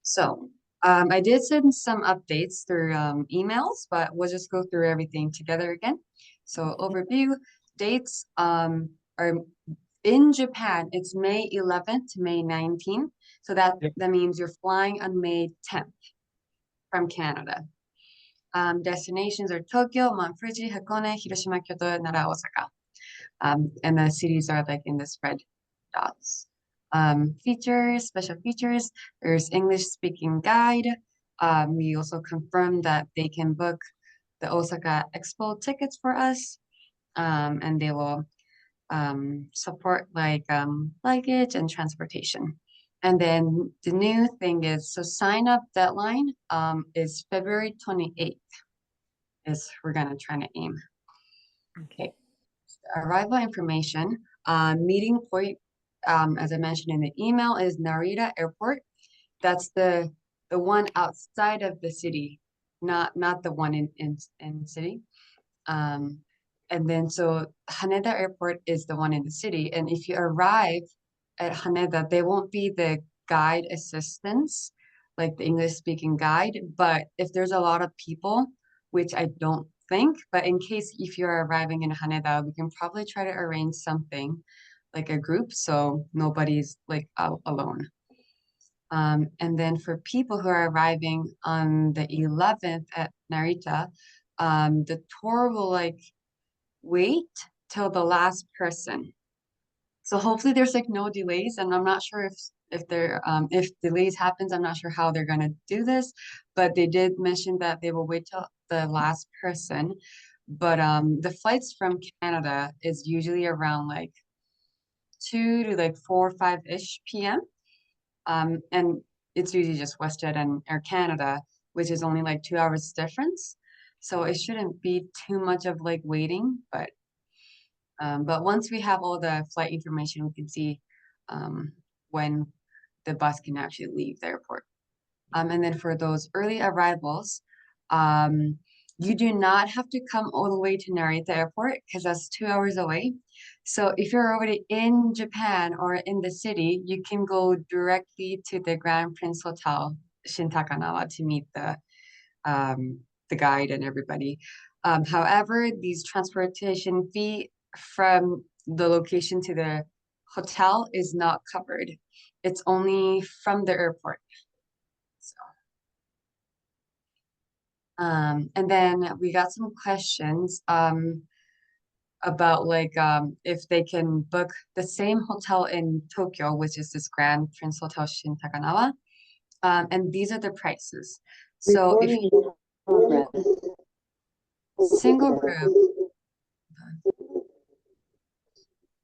So I did send some updates through emails, but we'll just go through everything together again. So overview dates are in Japan, it's May 11th to May 19th. So Yep. that means you're flying on May 10th from Canada. Destinations are Tokyo, Mount Fuji, Hakone, Hiroshima, Kyoto, Nara, Osaka. And the cities are like in the spread dots. Features, special features. There's English speaking guide. We also confirmed that they can book the Osaka Expo tickets for us, and they will support like luggage and transportation. And then the new thing is, so sign up deadline is February 28th is we're gonna try to aim. Okay. Arrival information, meeting point, as I mentioned in the email, is Narita Airport. That's the one outside of the city, not the one in city. Um, and then so Haneda Airport is the one in the city. And if you arrive at Haneda, there won't be the guide assistance, like the English speaking guide. But if there's a lot of people, which I don't think, but in case if you're arriving in Haneda, we can probably try to arrange something like a group so nobody's like out alone. And then for people who are arriving on the 11th at Narita, the tour will like wait till the last person. So hopefully there's like no delays, and I'm not sure if delays happens, I'm not sure how they're gonna do this, but they did mention that they will wait till the last person. But the flights from Canada is usually around like 2 to like 4 or 5-ish p.m. And it's usually just WestJet and Air Canada, which is only like 2 hours difference. So it shouldn't be too much of like waiting, but once we have all the flight information, we can see when the bus can actually leave the airport. And then for those early arrivals, um, you do not have to come all the way to Narita Airport because that's 2 hours away. So if you're already in Japan or in the city, you can go directly to the Grand Prince Hotel, Shintakanawa, to meet the guide and everybody. However, these transportation fee from the location to the hotel is not covered. It's only from the airport. So, and then we got some questions about like if they can book the same hotel in Tokyo, which is this Grand Prince Hotel Shintakanawa. And these are the prices. So if Recording in progress. single room,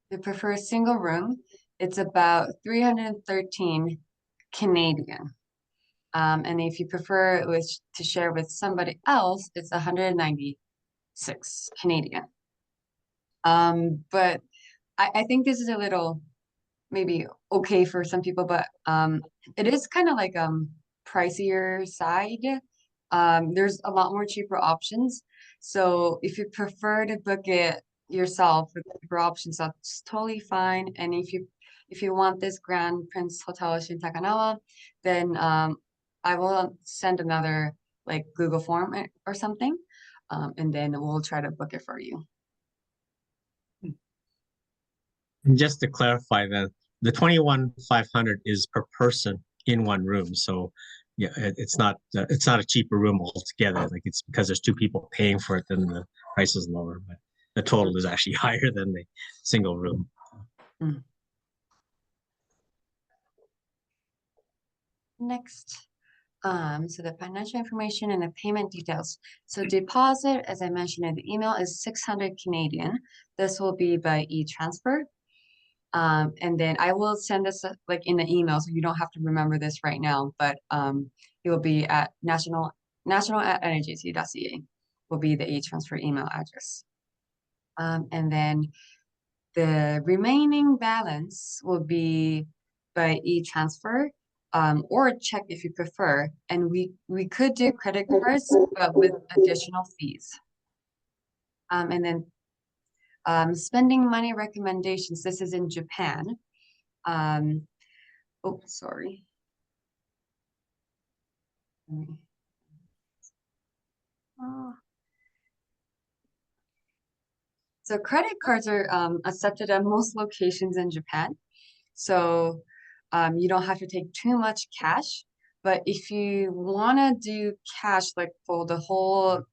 you prefer a single room, it's about 313 Canadian. And if you prefer it with, to share with somebody else, it's 196 Canadian. But I think this is a little maybe okay for some people, but it is kind of like pricier side. There's a lot more cheaper options. So if you prefer to book it yourself with cheaper options, that's totally fine. And if you want this Grand Prince Hotel Shintakanawa, then I will send another like Google form or something, and then we'll try to book it for you. And just to clarify that the 21,500 is per person in one room. So yeah, it's not a cheaper room altogether. Like it's because there's two people paying for it, then the price is lower, but the total is actually higher than the single room. Mm. Next. So the financial information and the payment details. So deposit, as I mentioned in the email, is 600 Canadian. This will be by e-transfer. And then I will send this like in the email, so you don't have to remember this right now, but it will be at national at NAJC.ca will be the e-transfer email address. And then the remaining balance will be by e-transfer or a check if you prefer. And we could do credit cards, but with additional fees. And then spending money recommendations. This is in Japan. Oh, sorry. Oh. So credit cards are accepted at most locations in Japan. So you don't have to take too much cash. But if you want to do cash like for the whole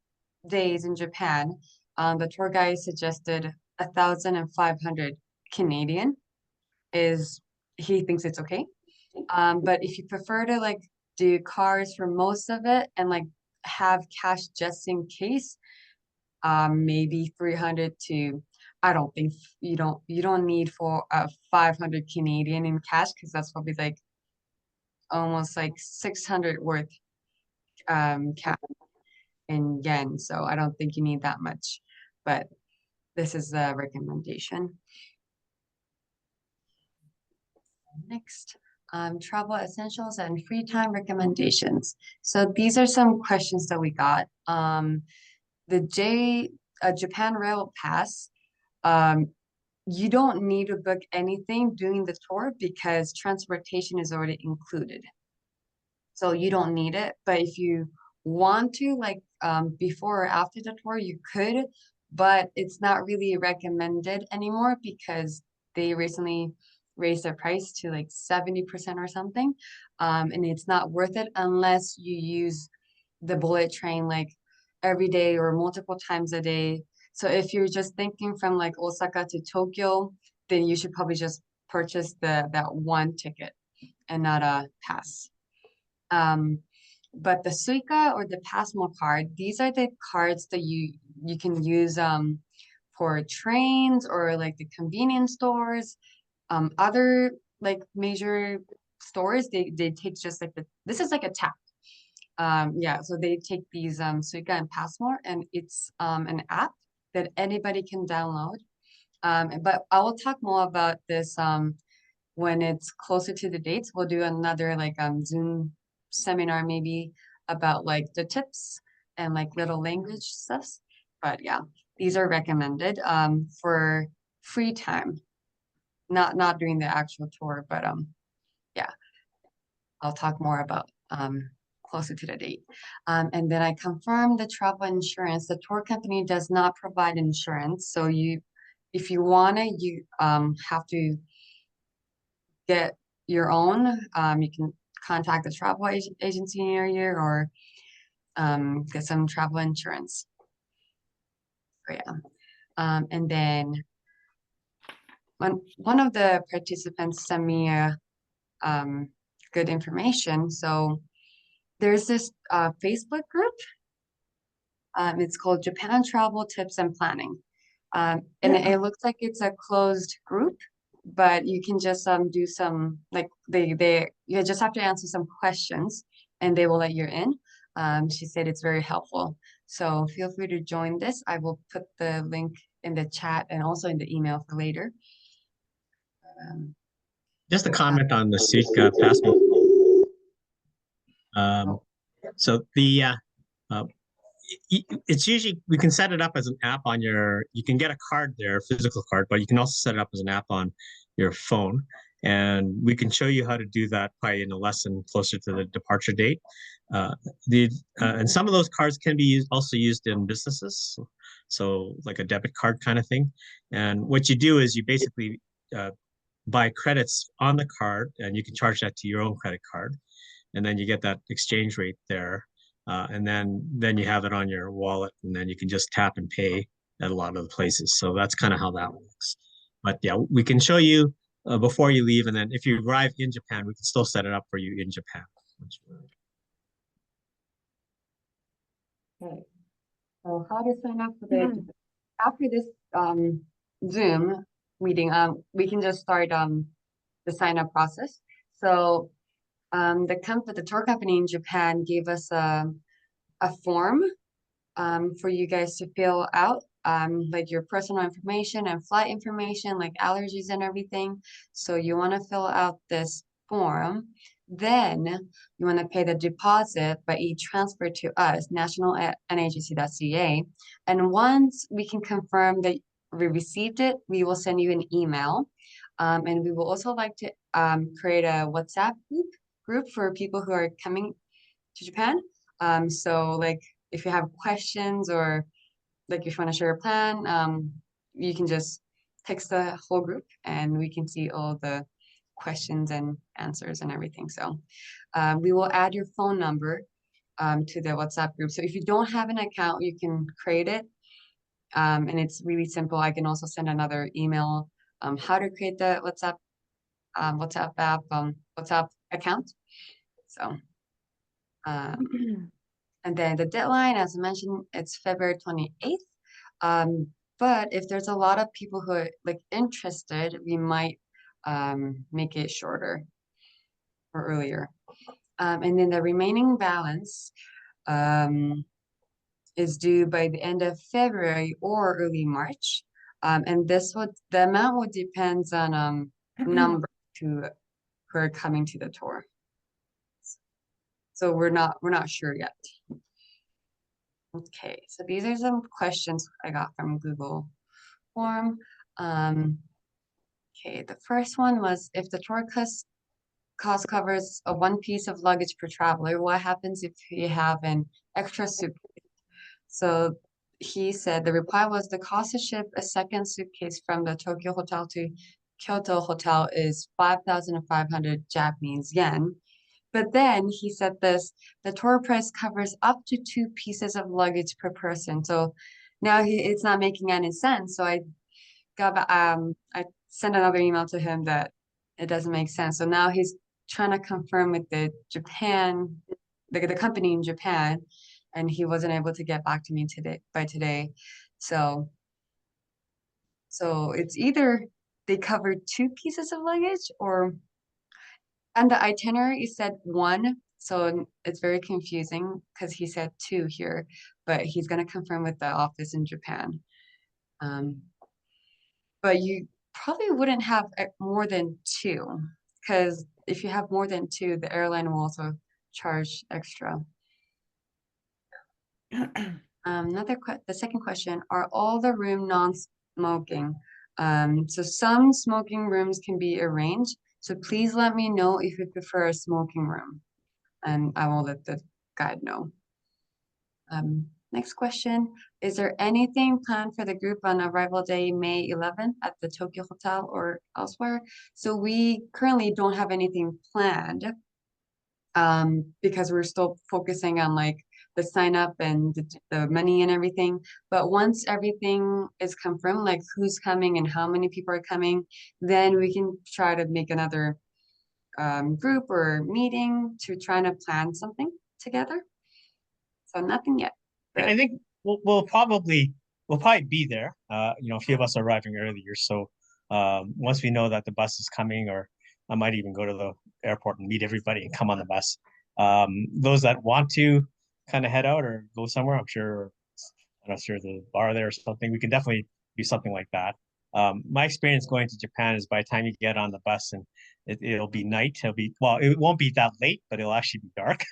days in Japan, the tour guide suggested 1,500 Canadian is he thinks it's okay. But if you prefer to like do cars for most of it and like have cash just in case, maybe 300 to I don't think you don't need for 500 Canadian in cash because that's probably like almost like 600 worth cash in yen. So I don't think you need that much. But this is a recommendation. Next, travel essentials and free time recommendations. So these are some questions that we got. The Japan Rail Pass. Um, you don't need to book anything during the tour because transportation is already included. So you don't need it. But if you want to, like before or after the tour, you could, but it's not really recommended anymore because they recently raised their price to like 70% or something. And it's not worth it unless you use the bullet train like every day or multiple times a day. So if you're just thinking from like Osaka to Tokyo, then you should probably just purchase that one ticket and not a pass. Um, but the Suica or the Passmo card, these are the cards that you can use for trains or like the convenience stores. Other like major stores, they take just like this is like a tap. Yeah, so they take these Suica and Passmore, and it's an app that anybody can download. But I will talk more about this when it's closer to the dates. We'll do another like Zoom seminar maybe about like the tips and like little language stuff. But yeah, these are recommended for free time, not during the actual tour, but yeah, I'll talk more about closer to the date. And then I confirmed the travel insurance. The tour company does not provide insurance, so if you want it, you have to get your own. You can contact the travel agency near you or get some travel insurance. So yeah. And then one of the participants sent me a good information. So there's this Facebook group. It's called Japan Travel Tips and Planning. And it looks like it's a closed group, but you can just do some like they you just have to answer some questions and they will let you in. She said it's very helpful. So feel free to join this. I will put the link in the chat and also in the email for later. Just a comment on the Suica Passmo. So it's usually we can set it up as an app on your. You can get a card there, physical card, but you can also set it up as an app on your phone, and we can show you how to do that probably in a lesson closer to the departure date. And some of those cards can be also used in businesses, so like a debit card kind of thing. And what you do is you basically buy credits on the card, and you can charge that to your own credit card, and then you get that exchange rate there. And then you have it on your wallet, and then you can just tap and pay at a lot of the places. So that's kind of how that works. But yeah, we can show you before you leave, and then if you arrive in Japan, we can still set it up for you in Japan. Okay. So how to sign up for the after this Zoom meeting, we can just start the sign up process. So the tour company in Japan gave us a form for you guys to fill out, like your personal information and flight information, like allergies and everything. So you want to fill out this form. Then you want to pay the deposit by e-transfer to us, national at najc.ca. And once we can confirm that we received it, we will send you an email. And we will also like to create a WhatsApp group for people who are coming to Japan. So like if you have questions or like if you want to share a plan, you can just text the whole group and we can see all the questions and answers and everything. So we will add your phone number to the WhatsApp group. So if you don't have an account, you can create it. And it's really simple. I can also send another email how to create the WhatsApp app, WhatsApp account. So, and then the deadline, as I mentioned, it's February 28th. But if there's a lot of people who are like interested, we might make it shorter or earlier. And then the remaining balance is due by the end of February or early March. And the amount would depends on number who are coming to the tour. So we're not sure yet. Okay, so these are some questions I got from Google form. Okay, the first one was if the tour cost covers one piece of luggage per traveler, what happens if you have an extra suitcase? So he said the reply was the cost to ship a second suitcase from the Tokyo hotel to Kyoto hotel is 5,500 Japanese yen. But then he said this, the tour price covers up to two pieces of luggage per person. So now it's not making any sense. So I sent another email to him that it doesn't make sense. So now he's trying to confirm with the company in Japan, and he wasn't able to get back to me by today. So it's either they covered two pieces of luggage or and the itinerary said one, so it's very confusing because he said two here, but he's gonna confirm with the office in Japan. Um, but you probably wouldn't have more than two because if you have more than two, the airline will also charge extra. The second question, are all the room non-smoking? So some smoking rooms can be arranged. So please let me know if you prefer a smoking room, and I will let the guide know. Next question, is there anything planned for the group on arrival day, May 11th at the Tokyo Hotel or elsewhere? So we currently don't have anything planned because we're still focusing on like the sign up and the money and everything. But once everything is confirmed, like who's coming and how many people are coming, then we can try to make another group or meeting to try to plan something together. So nothing yet. I think we'll probably be there. A few of us are arriving earlier, so once we know that the bus is coming, or I might even go to the airport and meet everybody and come on the bus. Those that want to kind of head out or go somewhere, I'm not sure the bar there or something. We can definitely do something like that. My experience going to Japan is by the time you get on the bus and it'll be night. It won't be that late, but it'll actually be dark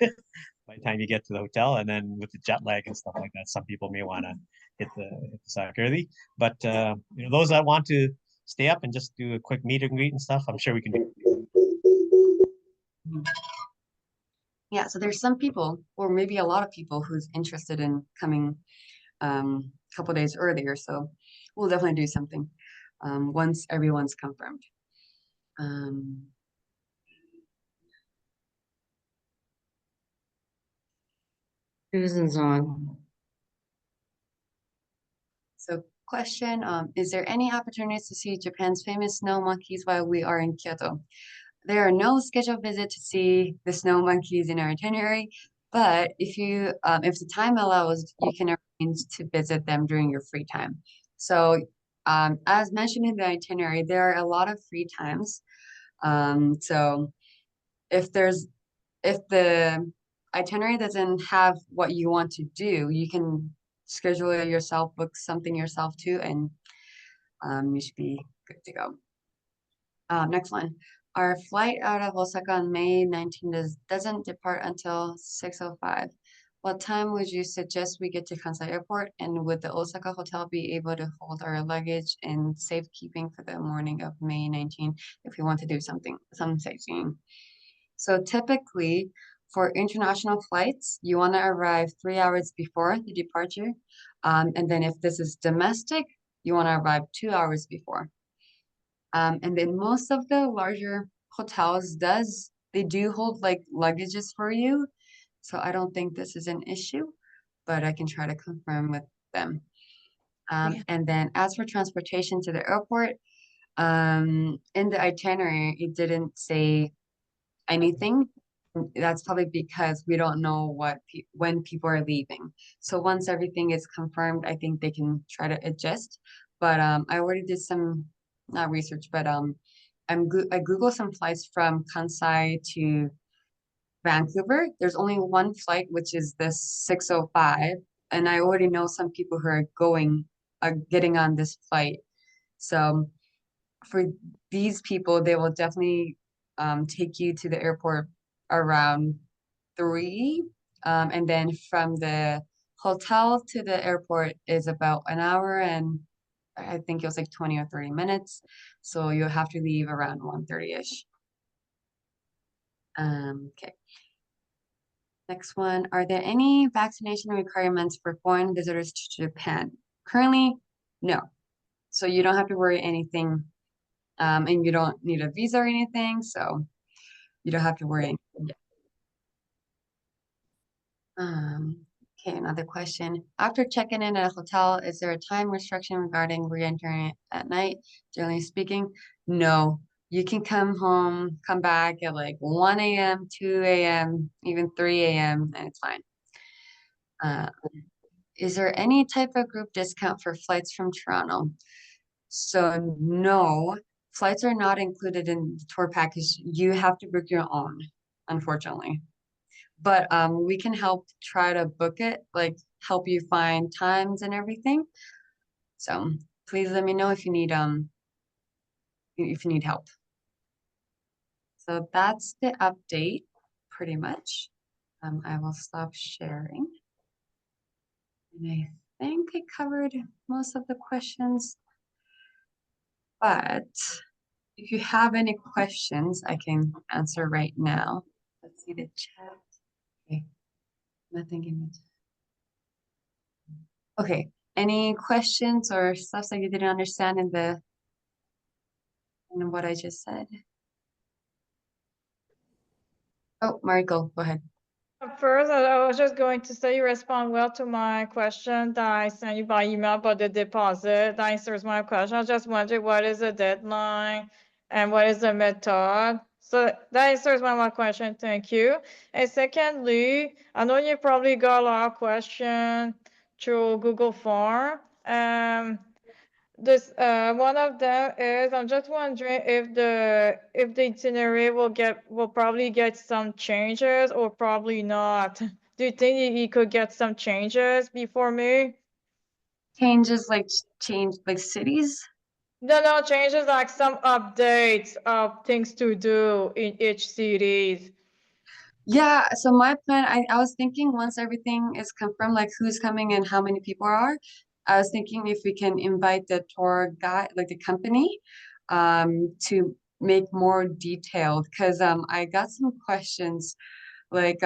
by the time you get to the hotel. And then with the jet lag and stuff like that, some people may want to hit the sack early. But those that want to stay up and just do a quick meet and greet and stuff, I'm sure we can do. Yeah, so there's some people, or maybe a lot of people, who's interested in coming a couple days earlier. So we'll definitely do something once everyone's confirmed. Susan's on. So question, is there any opportunities to see Japan's famous snow monkeys while we are in Kyoto? There are no scheduled visits to see the snow monkeys in our itinerary, but if the time allows, you can arrange to visit them during your free time. So as mentioned in the itinerary, there are a lot of free times. So if the itinerary doesn't have what you want to do, you can schedule it yourself, book something yourself too, and you should be good to go. Next one. Our flight out of Osaka on May 19th doesn't depart until 6:05. What time would you suggest we get to Kansai Airport? And would the Osaka hotel be able to hold our luggage in safekeeping for the morning of May 19th if we want to do some sightseeing? So typically For international flights, you want to arrive 3 hours before the departure. And then if this is domestic, you want to arrive 2 hours before. And then most of the larger hotels they do hold like luggages for you. So I don't think this is an issue, but I can try to confirm with them. And then as for transportation to the airport, in the itinerary, it didn't say anything. That's probably because we don't know when people are leaving. So once everything is confirmed, I think they can try to adjust. But I already did some not research, but I Googled some flights from Kansai to Vancouver. There's only one flight, which is the 6:05, and I already know some people who are getting on this flight. So for these people, they will definitely take you to the airport around 3. And then from the hotel to the airport is about an hour and I think it was like 20 or 30 minutes. So you'll have to leave around 1:30-ish. Okay. Next one. Are there any vaccination requirements for foreign visitors to Japan? Currently, no. So you don't have to worry anything. And you don't need a visa or anything, so you don't have to worry. Okay, another question. After checking in at a hotel, is there a time restriction regarding re-entering at night? Generally speaking, no. You can come back at like 1 a.m., 2 a.m., even 3 a.m., and it's fine. Is there any type of group discount for flights from Toronto? So no, flights are not included in the tour package. You have to book your own, unfortunately. But we can help try to book it, like help you find times and everything. So please let me know if you need help. So that's the update, pretty much. I will stop sharing. And I think I covered most of the questions. But if you have any questions, I can answer right now. Let's see the chat. Okay, nothing in it. Okay, any questions or stuff that you didn't understand in what I just said? Oh, Mariko, go ahead. First, I was just going to say you respond well to my question that I sent you by email about the deposit. That answers my question. I was just wondering what is the deadline and what is the method. So that answers my question. Thank you. And secondly, I know you probably got a lot of questions through Google Form. This one of them is I'm just wondering if the itinerary will probably get some changes or probably not. Do you think you could get some changes before me? Changes change like cities? No, changes like some updates of things to do in each cities. Yeah, so my plan, I was thinking once everything is confirmed, like who's coming and how many people are, I was thinking if we can invite the tour guide, like the company, to make more detailed, because I got some questions, like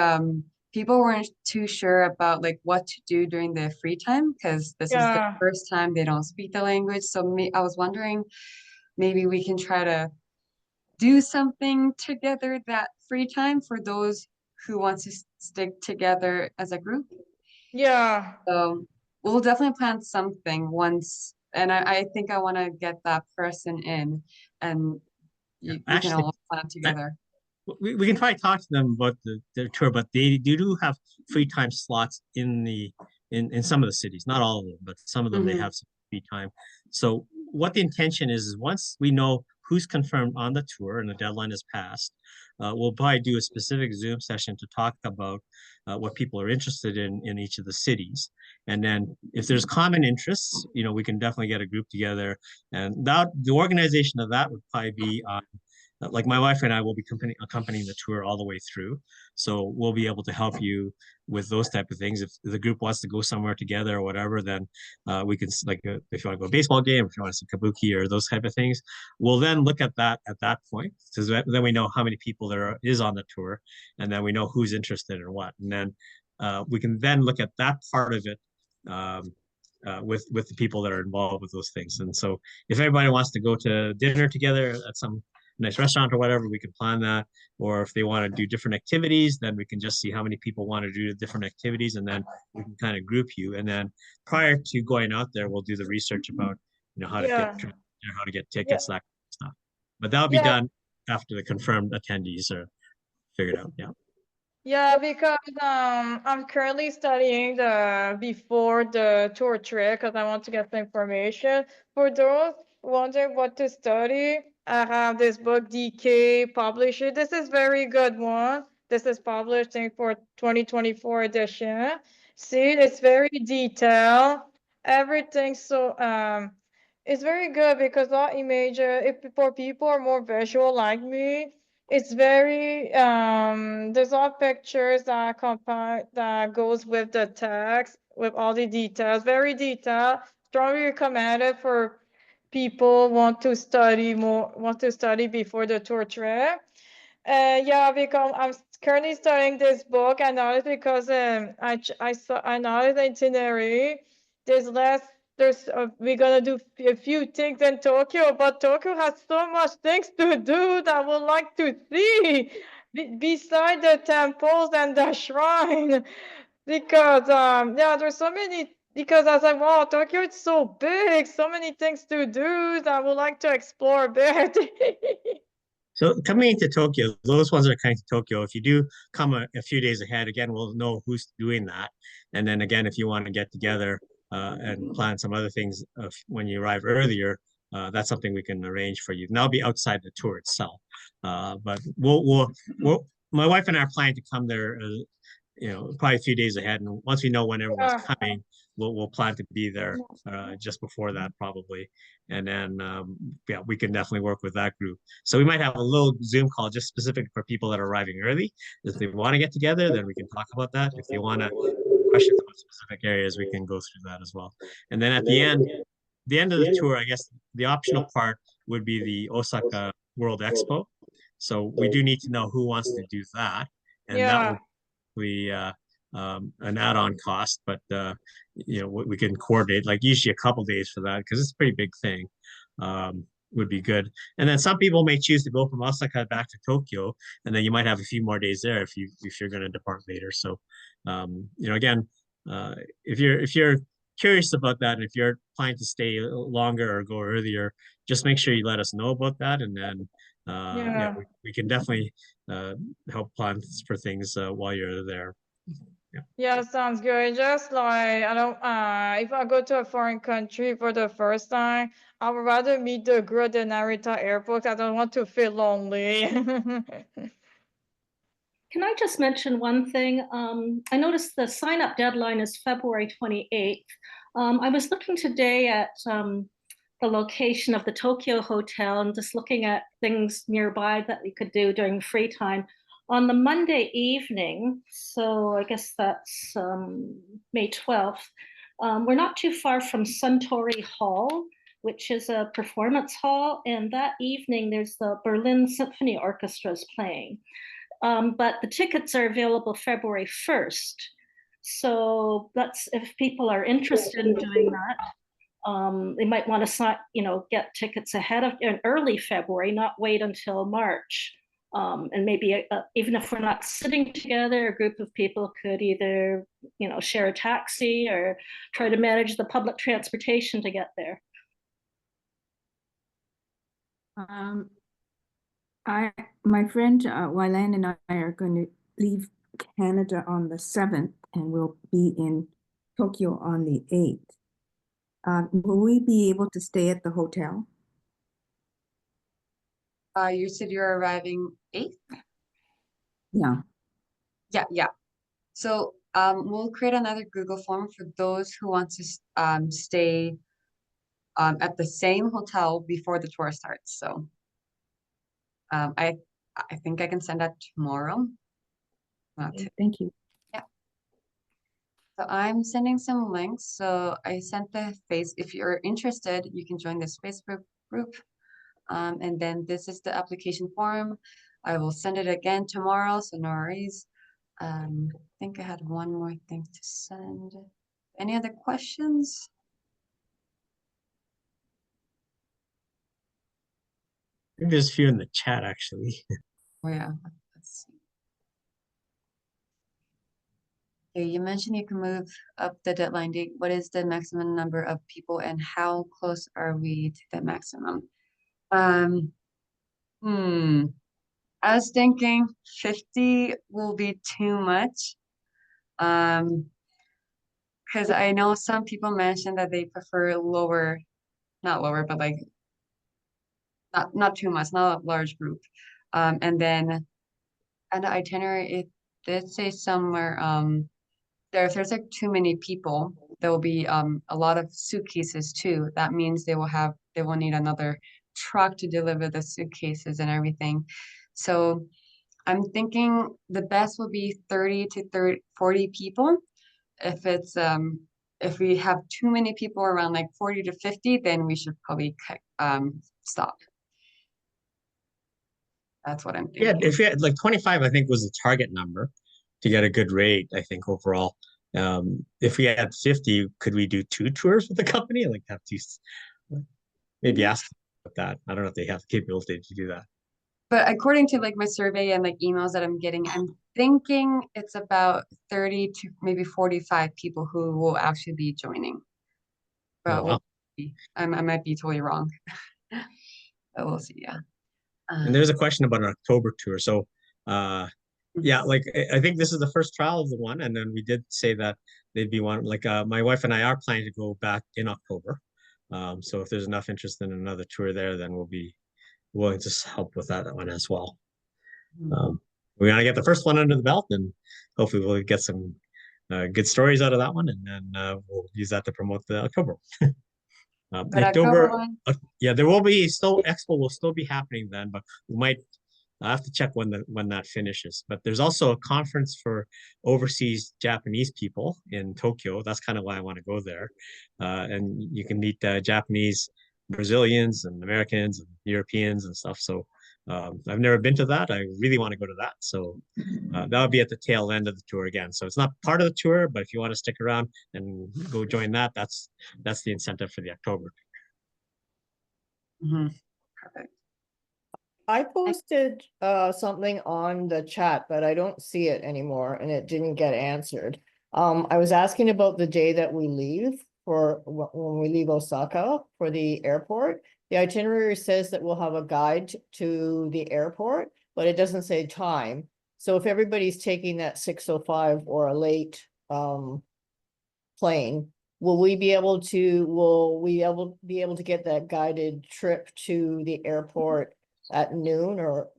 people weren't too sure about like what to do during their free time, because this is the Yeah. first time they don't speak the language. So I was wondering maybe we can try to do something together that free time for those who want to stick together as a group. Yeah. So we'll definitely plan something once, and I think I want to get that person in, and we can Actually, all plan together. we can try to talk to them about the tour, but they do have free time slots in some of the cities, not all of them, but some of them they Mhm. have some free time. So what the intention is once we know who's confirmed on the tour and the deadline is passed, we'll probably do a specific Zoom session to talk about what people are interested in each of the cities. And then if there's common interests, we can definitely get a group together. And that the organization of that would probably be on like my wife and I will be accompanying the tour all the way through. So we'll be able to help you with those type of things. If the group wants to go somewhere together or whatever, then we can like if you want to go to a baseball game, if you want to see kabuki or those type of things, we'll then look at that point because then we know how many people is on the tour, and then we know who's interested in what, and then we can then look at that part of it. With the people that are involved with those things. And so if everybody wants to go to dinner together at some nice restaurant or whatever, we can plan that. Or if they want to do different activities, then we can just see how many people want to do the different activities, and then we can kind of group you. And then prior to going out there, we'll do the research about how to Yeah. how to get Yeah. tickets, that kind of stuff. But that'll be done after the confirmed attendees are figured out. Yeah. Yeah, because I'm currently studying before the tour trip because I want to get the information. For those wondering what to study, I have this book DK publisher. This is very good one. This is published for 2024 edition. See, it's very detailed. Everything it's very good because all image if for people are more visual like me, it's very there's all pictures that that goes with the text with all the details, very detailed. Strongly recommended for people want to study before the tour trip. Yeah, because I'm currently studying this book, and not because I know the itinerary. There's less. We're gonna do a few things in Tokyo, but Tokyo has so much things to do that I would like to see beside the temples and the shrine. Because yeah, there's so many. Because I was like, wow, Tokyo is so big, so many things to do that I would like to explore a bit. So coming into Tokyo, those ones that are coming to Tokyo, if you do come a few days ahead, again, we'll know who's doing that. And then again, if you want to get together and plan some other things when you arrive earlier, that's something we can arrange for you. And that'll be outside the tour itself. But my wife and I are planning to come there, probably a few days ahead. And once we know when everyone's coming, we'll plan to be there just before that probably. And then yeah, we can definitely work with that group. So we might have a little Zoom call just specific for people that are arriving early. If they want to get together, then we can talk about that. If they want to questions about specific areas, we can go through that as well. And then at the end of the tour, I guess the optional part would be the Osaka World Expo. So we do need to know who wants to do that, and that will be an add-on cost, but we can coordinate like usually a couple days for that because it's a pretty big thing. Would be good. And then some people may choose to go from Osaka back to Tokyo, and then you might have a few more days there if you're going to depart later. So again, if you're curious about that, if you're planning to stay longer or go earlier, just make sure you let us know about that, and then we can definitely help plan for things while you're there. Yeah, sounds good. Just like I don't if I go to a foreign country for the first time, I would rather meet the girl at Narita airport. I don't want to feel lonely. Can I just mention one thing? I noticed the sign-up deadline is February 28th. I was looking today at the location of the Tokyo Hotel and just looking at things nearby that we could do during free time. On the Monday evening, so I guess that's May 12th, we're not too far from Suntory Hall, which is a performance hall. And that evening, there's the Berlin Symphony Orchestra's playing. But the tickets are available February 1st. So that's if people are interested in doing that. They might want to get tickets ahead of in early February, not wait until March. And maybe even if we're not sitting together, a group of people could either share a taxi or try to manage the public transportation to get there. My friend Wylan and I are going to leave Canada on the 7th, and we'll be in Tokyo on the 8th. Will we be able to stay at the hotel? You said you're arriving 8th? Yeah. Yeah. So we'll create another Google form for those who want to stay at the same hotel before the tour starts. So I think I can send that tomorrow. Not Okay, thank you. So I'm sending some links. So I sent if you're interested, you can join this Facebook group. And then this is the application form. I will send it again tomorrow, so no worries. I think I had one more thing to send. Any other questions? I think there's a few in the chat actually. Oh yeah, let's see. Okay, you mentioned you can move up the deadline date. What is the maximum number of people and how close are we to the maximum? I was thinking 50 will be too much. Because I know some people mentioned that they prefer lower, not lower, but like not too much, not a large group. And then on the itinerary, it did say somewhere if there's like too many people, there will be a lot of suitcases too. That means they will need another truck to deliver the suitcases and everything. So I'm thinking the best will be 30 to 40 people. If we have too many people around like 40 to 50, then we should probably stop. That's what I'm Yeah, thinking. if you had like 25, I think was the target number to get a good rate, I think overall. If we had 50, could we do 2 tours with the company? Like have to maybe ask about that. I don't know if they have the capability to do that. But according to like my survey and like emails that I'm getting, I'm thinking it's about 30 to maybe 45 people who will actually be joining. Oh, But wow. I might be totally wrong. But we'll see, yeah. And there's a question about an October tour. So, yeah, like I think this is the first trial of the one, and then we did say that they'd be one. Like my wife and I are planning to go back in October. So if there's enough interest in another tour there, then we'll be willing to help with that one as well. We want to get the first one under the belt, and hopefully we'll get some good stories out of that one, and then we'll use that to promote the October. But The October October, one, yeah, there will be still expo will still be happening then, but we might I have to check when that finishes. But there's also a conference for overseas Japanese people in Tokyo. That's kind of why I want to go there, and you can meet Japanese, Brazilians, and Americans and Europeans and stuff. So I've never been to that. I really want to go to that. So that'll be at the tail end of the tour again. So it's not part of the tour, but if you want to stick around and go join that, that's the incentive for the October. perfect. I posted something on the chat, but I don't see it anymore and it didn't get answered. I was asking about the day that we leave for when we leave Osaka for the airport. The itinerary says that we'll have a guide to the airport, but it doesn't say time. So if everybody's taking that 6:05 or a late plane, will we be able to get that guided trip to the airport at noon or?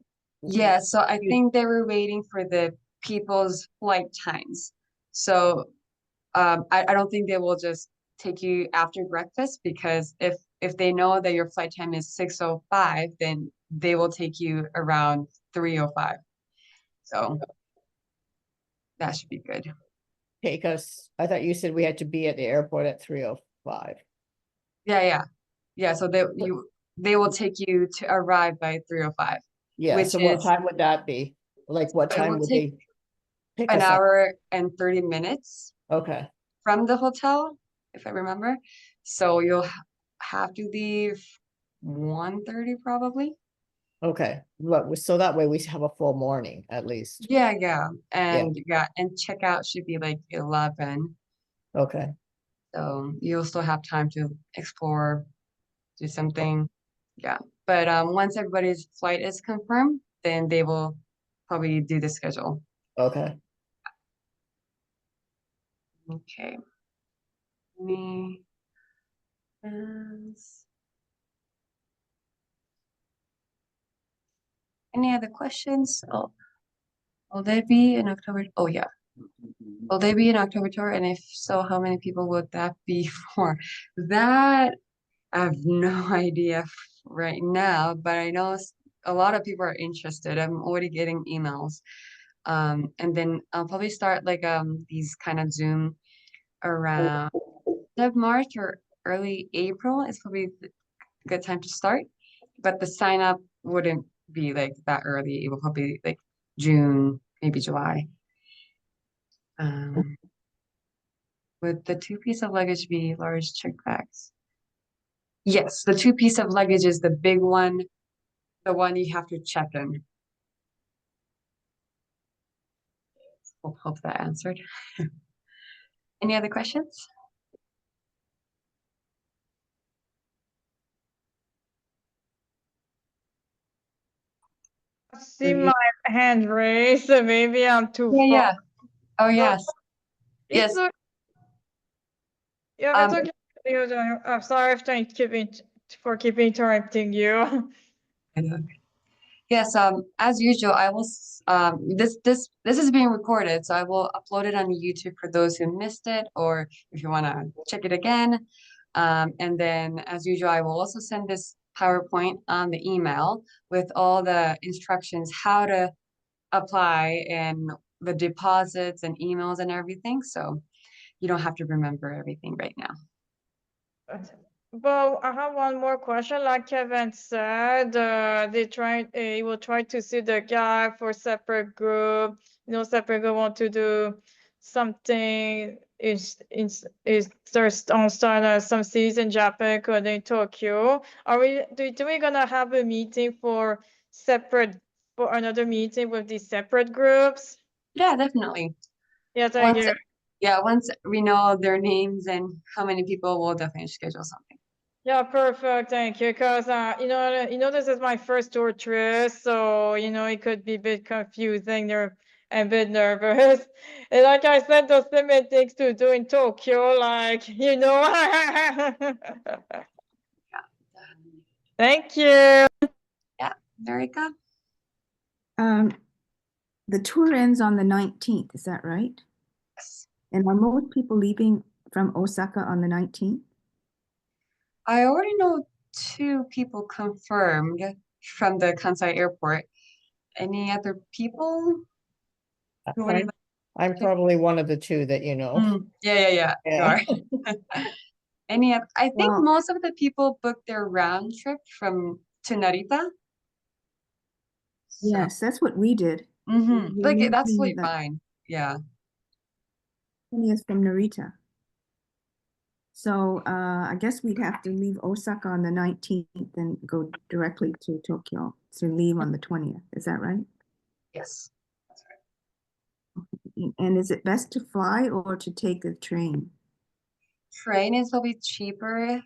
Yeah, so I think they were waiting for the people's flight times. So I don't think they will just take you after breakfast because if they know that your flight time is 6:05, then they will take you around 3:05. So that should be good. Take us, I thought you said we had to be at the airport at 3:05. Yeah. So they will take you to arrive by 3:05. Yeah, Which so what is time would that be? Like what it will time would take they pick an us up? hour and 30 minutes Okay, from the hotel, if I remember. So you'll have to leave 1:30 probably. okay, but so that way we have a full morning at least. Yeah. And checkout should be like 11. Okay, So you'll still have time to explore, do something. Yeah. But once everybody's flight is confirmed, then they will probably do the schedule. okay. Okay. Any else? Any other questions? Oh, will they be in October? Oh yeah. Will they be in October tour? And if so, how many people would that be for? That I have no idea right now, but I know a lot of people are interested. I'm already getting emails. And then I'll probably start like these kind of Zoom around March or early April is probably a good time to start. But the sign up wouldn't be like that early. It will probably like June, maybe July. Would the two piece of luggage be large check bags? Yes, the two piece of luggage is the big one, the one you have to check in. Hope that answered. Any other questions? I see my hand raised, so maybe I'm too Yeah, far. yeah. Oh, No, yes. It's Yes. okay. Yeah, it's Um, okay. I'm sorry for keeping interrupting you. Yes, as usual, I will this is being recorded, so I will upload it on YouTube for those who missed it, or if you want to check it again. And then as usual, I will also send this PowerPoint on the email with all the instructions how to apply and the deposits and emails and everything. So you don't have to remember everything right now. But I have one more question. Like Kevin said, he will try to see the guy for separate group. Separate group want to do something is there's on start some cities in Japan, including Tokyo. Do we gonna have a meeting for another meeting with these separate groups? Yeah, definitely. Yeah, thank Once, you. yeah, once we know their names and how many people, we'll definitely schedule something. Yeah, perfect. Thank you. Because this is my first tour trip, so it could be a bit confusing. They're a bit nervous. And like I said, there's so many things to do in Tokyo, Thank you. Yeah, Marika? The tour ends on the 19th, is that right? Yes. And are most people leaving from Osaka on the 19th? I already know two people confirmed from the Kansai airport. Any other people? Who would you I'm probably one of the two that you know. Yeah, you Yeah. are. I think Well- most of the people booked their round trip to Narita. Yes, that's what we did. We're Like that's leaving totally the fine. Yeah. 20th from Narita. So I guess we'd have to leave Osaka on the 19th and go directly to Tokyo. So leave on the 20th. Is that right? Yes. And is it best to fly or to take the train? Train is a bit cheaper.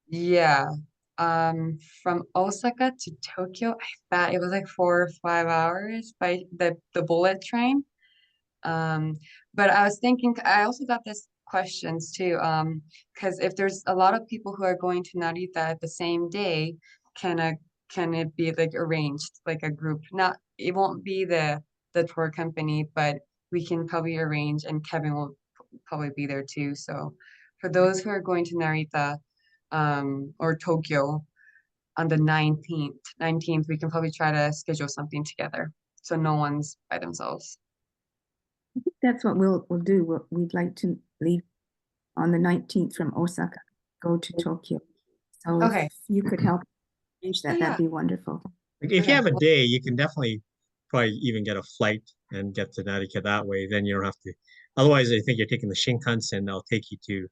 Yeah. From Osaka to Tokyo, I thought it was like 4 or 5 hours by the bullet train. But I was thinking, I also got this questions too. Because if there's a lot of people who are going to Narita at the same day, can it be like arranged like a group? Not, it won't be the tour company, but we can probably arrange, and Kevin will probably be there too. So for those who are going to Narita, or Tokyo on the 19th, we can probably try to schedule something together so no one's by themselves. That's what we'll do. We'd like to leave on the 19th from Osaka, go to Tokyo. So Okay. if you could help arrange that, Yeah. that'd be wonderful. Like if Okay. you have a day, you can definitely probably even get a flight and get to Narita that way. Then you don't have to. Otherwise, I think you're taking the Shinkansen. They'll take you to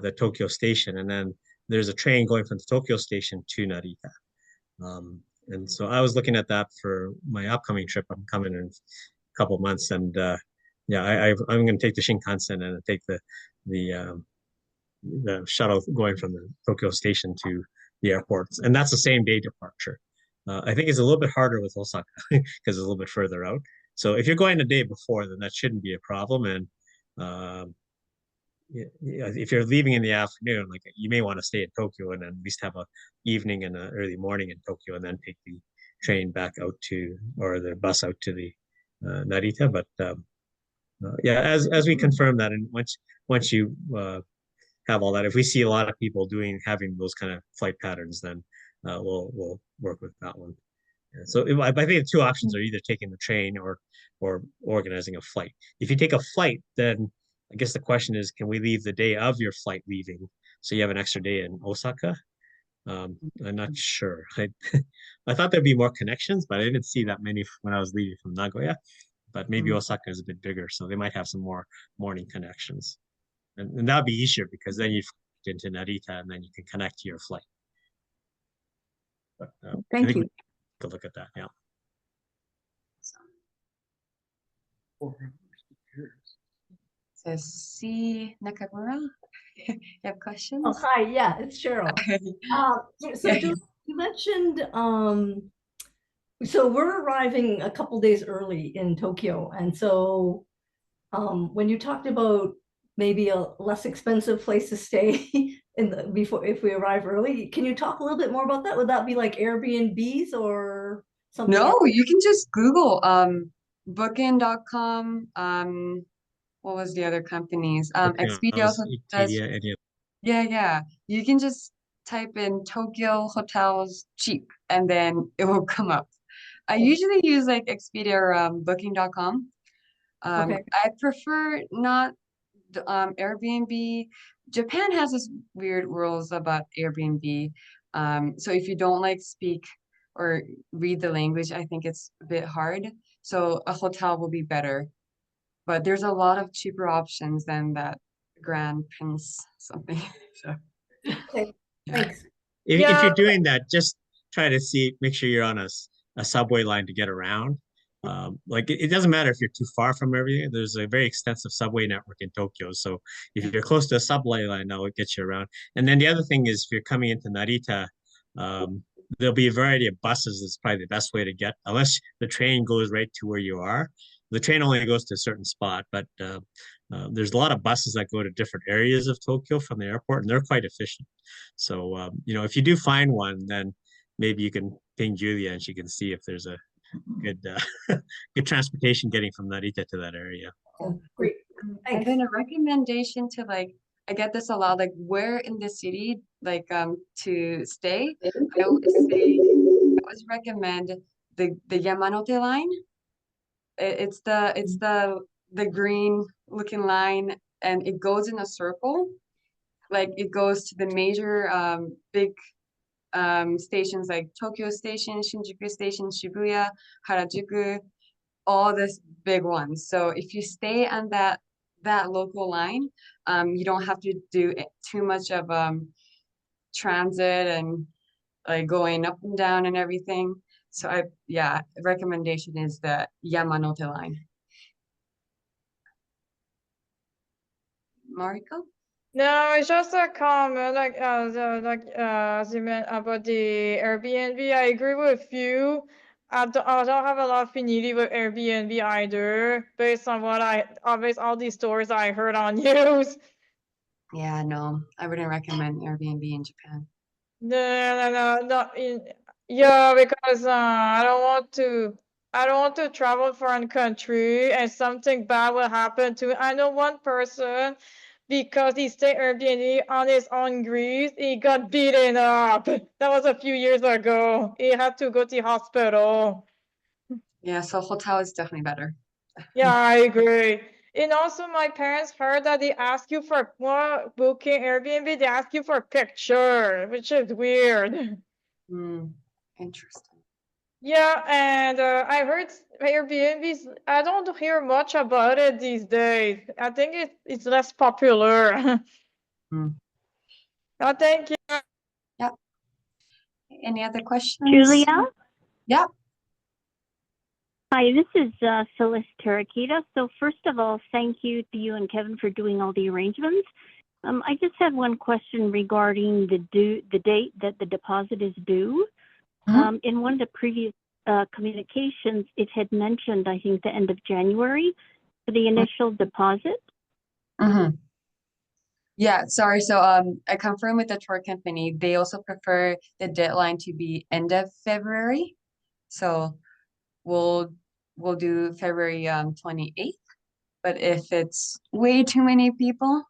the Tokyo station, and then there's a train going from the Tokyo station to Narita. And so I was looking at that for my upcoming trip. I'm coming in a couple of months, and yeah, I'm going to take the Shinkansen and take the shuttle going from the Tokyo station to the airports, and that's the same day departure. I think it's a little bit harder with Osaka because it's a little bit further out. So if you're going a day before, then that shouldn't be a problem. And if you're leaving in the afternoon, like you may want to stay in Tokyo and then at least have a evening and an early morning in Tokyo, and then take the train back out or the bus out to the Narita. But yeah, as we confirm that, and once you have all that, if we see a lot of people having those kind of flight patterns, then we'll work with that one. Yeah, so I think the two options are either taking the train or organizing a flight. If you take a flight, then I guess the question is, can we leave the day of your flight leaving so you have an extra day in Osaka? I'm not sure. I thought there'd be more connections, but I didn't see that many when I was leaving from Nagoya. But maybe Osaka is a bit bigger, so they might have some more morning connections. And that would be easier because then you get into Narita and then you can connect to your flight. But I Thank think you. we could look at that. Yeah. So C Nakamura, you have questions? Oh, hi, yeah, it's Cheryl. So Yeah. Julie, you mentioned, so we're arriving a couple days early in Tokyo, and so when you talked about maybe a less expensive place to stay before if we arrive early, can you talk a little bit more about that? Would that be like Airbnbs or something No, else? you can just Google booking.com. What was the other companies? Expedia also does. Expedia, any of Yeah. You can just type in Tokyo hotels cheap and then it will come up. I usually use like Expedia or booking.com. Okay. I prefer not Airbnb. Japan has this weird rules about Airbnb. So if you don't like speak or read the language, I think it's a bit hard. So a hotel will be better. But there's a lot of cheaper options than that Grand Prince something. So Okay, thanks. if Yeah. you're doing that, just try to make sure you're on a subway line to get around. Like it doesn't matter if you're too far from everything. There's a very extensive subway network in Tokyo. So if you're close to a subway line, that will get you around. And then the other thing is if you're coming into Narita, there'll be a variety of buses. That's probably the best way to get, unless the train goes right to where you are. The train only goes to a certain spot, but there's a lot of buses that go to different areas of Tokyo from the airport, and they're quite efficient. So, if you do find one, then maybe you can ping Julia and she can see if there's a good good transportation getting from Narita to that area. Oh, great, and thanks. then a recommendation to like I get this a lot, like where in the city to stay. I always recommend the Yamanote line. It's the green looking line and it goes in a circle. Like it goes to the major big stations like Tokyo Station, Shinjuku Station, Shibuya, Harajuku, all these big ones. So if you stay on that local line, you don't have to do too much of transit and like going up and down and everything. So recommendation is the Yamanote line. Mariko? No, it's just a comment, as you meant about the Airbnb. I agree with you. I don't have a lot of affinity with Airbnb either, based on all these stories I heard on news. Yeah, no, I wouldn't recommend Airbnb in Japan. No, not in. Yeah, because I don't want to travel foreign country and something bad will happen to me. I know one person because he stayed Airbnb on his own Greece, he got beaten up. That was a few years ago. He had to go to the hospital. Yeah, so hotel is definitely better. Yeah, I agree. And also, my parents heard that they ask you for booking Airbnb. They ask you for a picture, which is weird. Interesting. Yeah, and I heard Airbnbs. I don't hear much about it these days. I think it's less popular. Oh, thank you. Yeah. Any other questions? Julia? Yeah. Hi, this is Phyllis Terrakita. So first of all, thank you to you and Kevin for doing all the arrangements. I just had one question regarding the date that the deposit is due. In one of the previous communications, it had mentioned, I think, the end of January for the initial deposit. Yeah, sorry. So I confirmed with the tour company. They also prefer the deadline to be end of February. So we'll do February 28th. But if it's way too many people,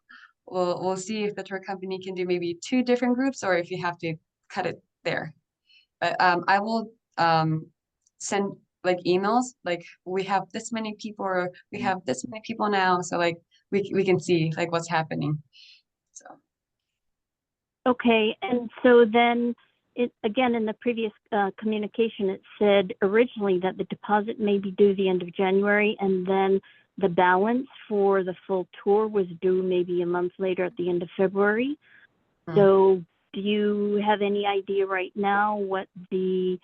we'll see if the tour company can do maybe 2 different groups or if you have to cut it there. But I will send like emails, like we have this many people, or we have this many people now, so like we can see like what's happening. So Okay, and so then it again in the previous communication, it said originally that the deposit may be due the end of January, and then the balance for the full tour was due maybe a month later at the end of February. So do you have any idea right now what the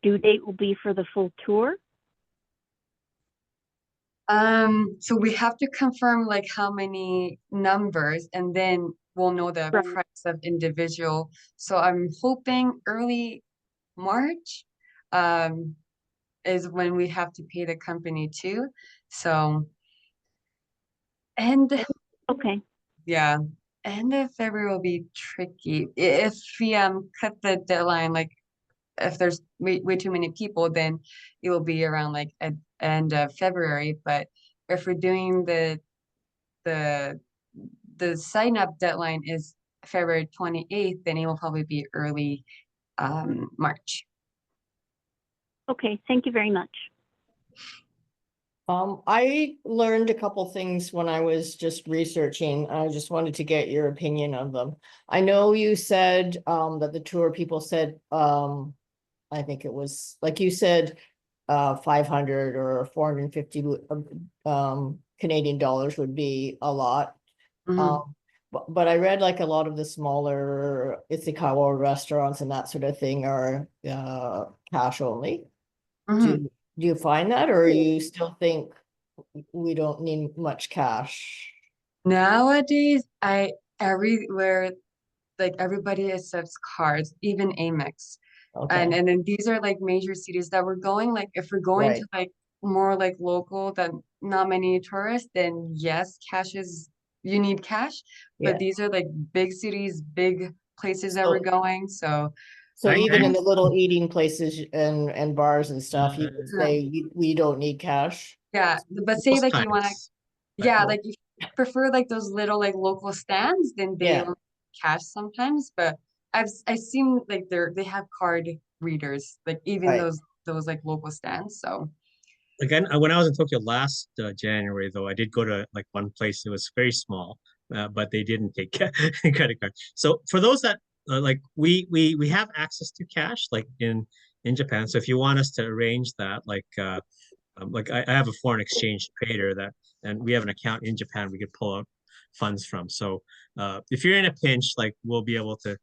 due date will be for the full tour? so we have to confirm like how many numbers, and then we'll know the Right. price of individual. So I'm hoping early March is when we have to pay the company too. So, and Okay. yeah, end of February will be tricky. If we cut the deadline, like if there's way too many people, then it will be around like at end of February. But if we're doing the the sign up deadline is February 28th, then it will probably be early March. Okay, thank you very much. I learned a couple things when I was just researching. I just wanted to get your opinion on them. I know you said that the tour people said I think it was like you said 500 or 450 Canadian dollars would be a lot. But I read like a lot of the smaller Ichikawa restaurants and that sort of thing are cash only. Do you find that, or you still think we don't need much cash? Nowadays, everywhere, like everybody accepts cards, even Amex. And Okay, then these are like major cities that we're going. Like if we're going to right, like more like local that not many tourists, then yes, you need cash. But yeah. these are like big cities, big places that we're So, going. So so I, even I in the little eating places and bars and stuff, you would yeah, say we don't need cash? yeah. But say most like you want to, times, but yeah, like if you prefer like those little like local stands, then they Yeah, don't cash sometimes. But I've seen like they have card readers, like even right. those like local stands. So again, when I was in Tokyo last January, though, I did go to like one place that was very small, but they didn't take credit card. So for those that like we have access to cash like in Japan. So if you want us to arrange that, like I have a foreign exchange trader that, and we have an account in Japan we could pull out funds from. So if you're in a pinch, like we'll be able to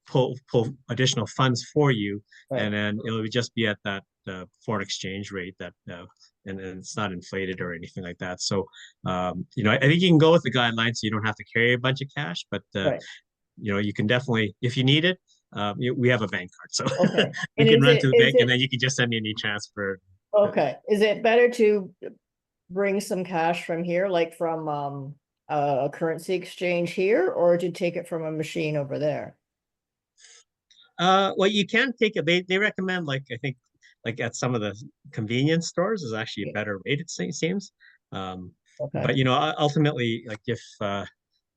pull additional funds for you, Right. and then it'll just be at that foreign exchange rate that, and it's not inflated or anything like that. So I think you can go with the guidelines. So you don't have to carry a bunch of cash, but Right. you can definitely, if you need it, we have a bank card, so Okay. we And can is run it to the is bank, and it then you can just send me an e-transfer. okay? Is it better to bring some cash from here, like from a currency exchange here, or to take it from a machine over there? Well, you can take it. They recommend, like, I think like at some of the convenience stores is actually a better rate, it seems. Um, Okay, but ultimately, like if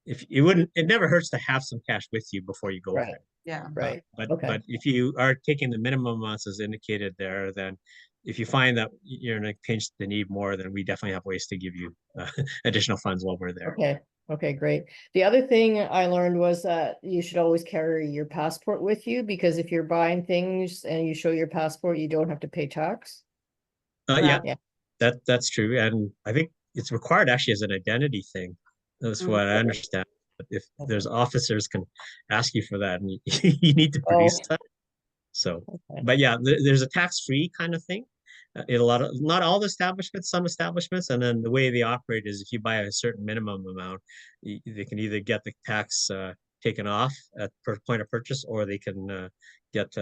it wouldn't, it never hurts to have some cash with you before you go right, there. yeah. right. But Okay, if you are taking the minimum amounts as indicated there, then if you find that you're in a pinch to need more, then we definitely have ways to give you additional funds while we're there. okay, okay, great. The other thing I learned was that you should always carry your passport with you, because if you're buying things and you show your passport, you don't have to pay tax. Yeah, Yeah. that's true, and I think it's required actually as an identity thing. That's Mm. what I understand. But if Okay. there's officers can ask you for that, and you need to Oh, produce that. So, okay. but yeah, there's a tax-free kind of thing. In a lot of, not all the establishments, some establishments, and then the way they operate is if you buy a certain minimum amount, they can either get the tax taken off at per point of purchase, or they can get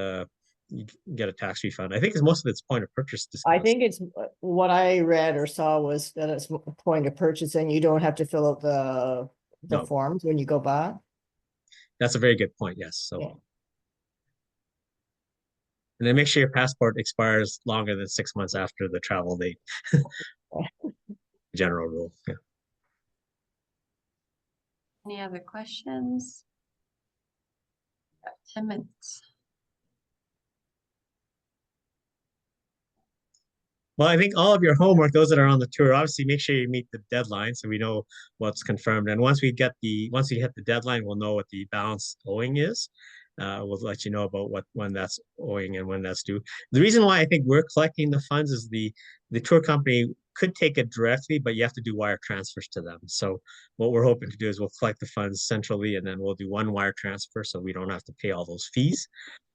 you get a tax refund. I think it's most of it's point of purchase I discounts. think it's what I read or saw was that it's a point of purchase and you don't have to fill out the No, forms when you go back. that's a very good point. Yes. So, Yeah. and then make sure your passport expires longer than 6 months after the travel date. General rule. Yeah. Any other questions? Got 10 minutes. Well, I think all of your homework, those that are on the tour, obviously make sure you meet the deadline so we know what's confirmed. And once we hit the deadline, we'll know what the balance owing is. We'll let you know about when that's owing and when that's due. The reason why I think we're collecting the funds is the tour company could take it directly, but you have to do wire transfers to them. So what we're hoping to do is we'll collect the funds centrally, and then we'll do one wire transfer so we don't have to pay all those fees.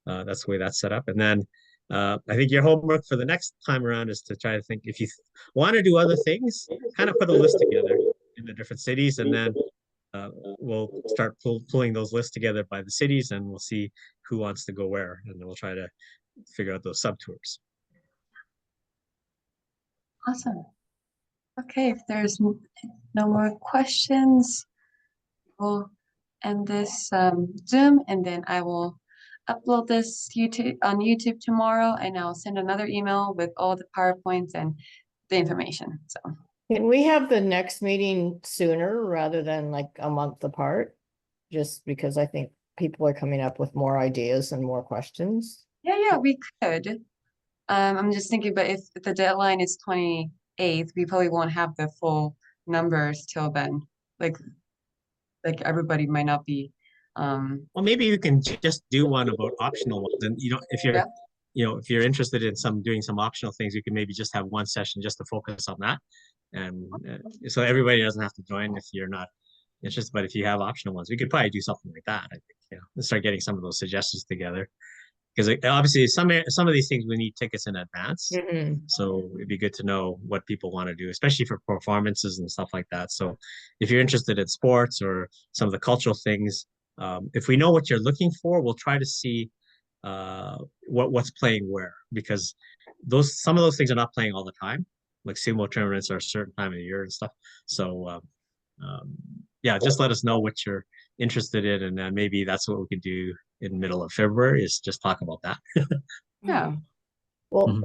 That's the way that's set up. And then I think your homework for the next time around is to try to think, if you want to do other things, kind of put a list together in the different cities, and then we'll start pulling those lists together by the cities, and we'll see who wants to go where, and then we'll try to figure out those sub tours. Awesome. Okay, if there's no more questions, we'll end this Zoom, and then I will upload this on YouTube tomorrow, and I'll send another email with all the PowerPoints and the information. So Can we have the next meeting sooner rather than like a month apart? Just because I think people are coming up with more ideas and more questions. yeah, we could. I'm just thinking, but if the deadline is 28th, we probably won't have the full numbers till then. Like everybody might not be. Well, maybe you can just do one about optional ones, and if you're, Yeah. if you're interested in doing some optional things, you can maybe just have one session just to focus on that, and so everybody doesn't have to join if you're not interested. But if you have optional ones, we could probably do something like that. I think, and start getting some of those suggestions together, because obviously some of these things we need tickets in advance. So it'd be good to know what people want to do, especially for performances and stuff like that. So if you're interested in sports or some of the cultural things, if we know what you're looking for, we'll try to see what's playing where, because some of those things are not playing all the time. Like sumo tournaments are a certain time of the year and stuff. So yeah, just let us know what you're interested in, and then maybe that's what we could do in the middle of February, is just talk about that. Yeah. Well,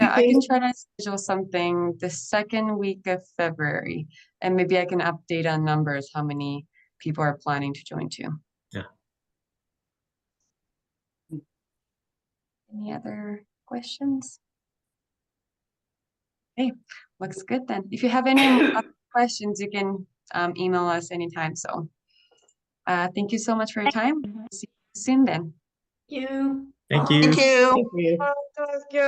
Yeah, I can try to schedule something the second week of February, and maybe I can update on numbers, how many people are planning to join too. Yeah. Any other questions? Okay, looks good then. If you have any other questions, you can email us anytime. So thank you so much for your time. See you soon then. You. Thank you. thank you. That was good.